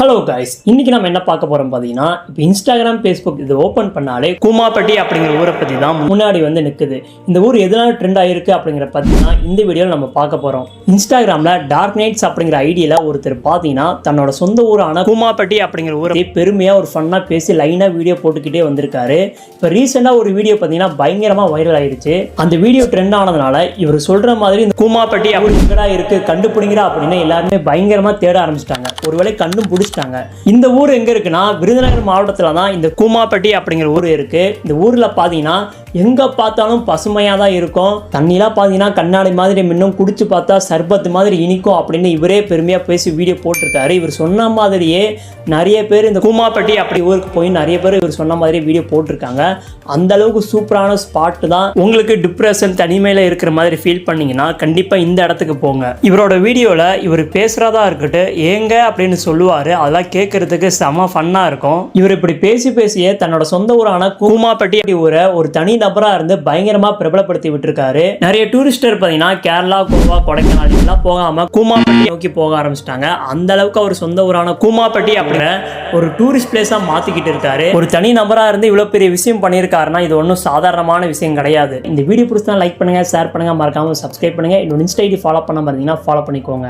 Hello guys, இன்னைக்கு நம்ம என்ன பார்க்க போறோம் பார்த்தீங்கன்னா, இப்போ இன்ஸ்டாகிராம், ஃபேஸ்புக் இது ஓப்பன் பண்ணாலே கூமாப்பட்டி அப்படிங்கிற ஊரை பற்றி தான் முன்னாடி வந்து நிற்குது. இந்த ஊர் எதனால ட்ரெண்ட் ஆகிருக்கு அப்படிங்கிற பற்றி தான் இந்த வீடியோவில் நம்ம பார்க்க போகிறோம். இன்ஸ்டாகிராமில் டார்க் நைட்ஸ் அப்படிங்கிற ஐடியில் ஒருத்தர் பார்த்தீங்கன்னா தன்னோட சொந்த ஊரான கூமாப்பட்டி அப்படிங்கிற ஊரை பெருமையாக ஒரு ஃபன்னாக பேசி லைனாக வீடியோ போட்டுக்கிட்டே வந்திருக்காரு. இப்போ ரீசெண்டாக ஒரு வீடியோ பார்த்தீங்கன்னா பயங்கரமாக வைரல் ஆயிடுச்சு. அந்த வீடியோ ட்ரெண்ட் ஆனதுனால இவர் சொல்கிற மாதிரி இந்த கூமாப்பட்டி அப்படி எங்கடா இருக்குது கண்டுபிடிங்கிறா அப்படின்னு எல்லாருமே பயங்கரமாக தேட ஆரம்பிச்சிட்டாங்க. ஒருவேளை கண்டும் பிடிச்சி இந்த ஊர் எங்க இருக்குன்னா விருதுநகர் மாவட்டத்துல தான் இந்த கூமாப்பட்டி அப்படிங்கிற ஊர் இருக்கு. இந்த ஊர்ல பாத்தீங்கன்னா எங்க பார்த்தாலும் பசுமையா தான் இருக்கும். தண்ணிலாம் பாத்தீங்கன்னா கண்ணாடி மாதிரி மின்னும், குடிச்சு பார்த்தா சர்பத்து மாதிரி இனிக்கும் அப்படின்னு இவரே பெருமையா பேசி வீடியோ போட்டிருக்காரு. இவர் சொன்ன மாதிரியே நிறைய பேர் இந்த கூமாப்பட்டி அப்படி ஊருக்கு போய் நிறைய பேர் இவர் சொன்ன மாதிரி வீடியோ போட்டிருக்காங்க. அந்த அளவுக்கு சூப்பரான ஸ்பாட் தான். உங்களுக்கு டிப்ரெஷன் தனிமையில இருக்கிற மாதிரி ஃபீல் பண்ணீங்கன்னா கண்டிப்பா இந்த இடத்துக்கு போங்க. இவரோட வீடியோல இவர் பேசுறதா இருக்கட்டும் ஏங்க அப்படின்னு சொல்லுவாரு. அதெல்லாம் கேட்கறதுக்கு செம ஃபன்னா இருக்கும். இவர் இப்படி பேசி பேசியே தன்னோட சொந்த ஊரான கூமாப்பட்டி ஊரை ஒரு தனி நபரா இருந்து பயங்கரமா பிரபலப்படுத்தி விட்டுருக்காரு. நிறைய டூரிஸ்டர் பார்த்தீங்கன்னா கேரளா, கோவா, கொடைக்கானல் இதெல்லாம் போகாம கூமாப்பட்டி நோக்கி போக ஆரம்பிச்சிட்டாங்க. அந்த அளவுக்கு அவர் சொந்த ஊரான கூமாப்பட்டி அப்படிங்கிற ஒரு டூரிஸ்ட் பிளேஸா மாத்திக்கிட்டு இருக்காரு. ஒரு தனி நபரா இருந்து இவ்வளவு பெரிய விஷயம் பண்ணியிருக்காருன்னா இது ஒன்றும் சாதாரணமான விஷயம் கிடையாது. இந்த வீடியோ பிடிச்சா லைக் பண்ணுங்க, ஷேர் பண்ணுங்க, மறக்காம சப்ஸ்கிரைப் பண்ணுங்க. இன்னொரு இன்ஸ்டா ஐடி ஃபாலோ பண்ண பார்த்தீங்கன்னா ஃபாலோ பண்ணிக்கோங்க.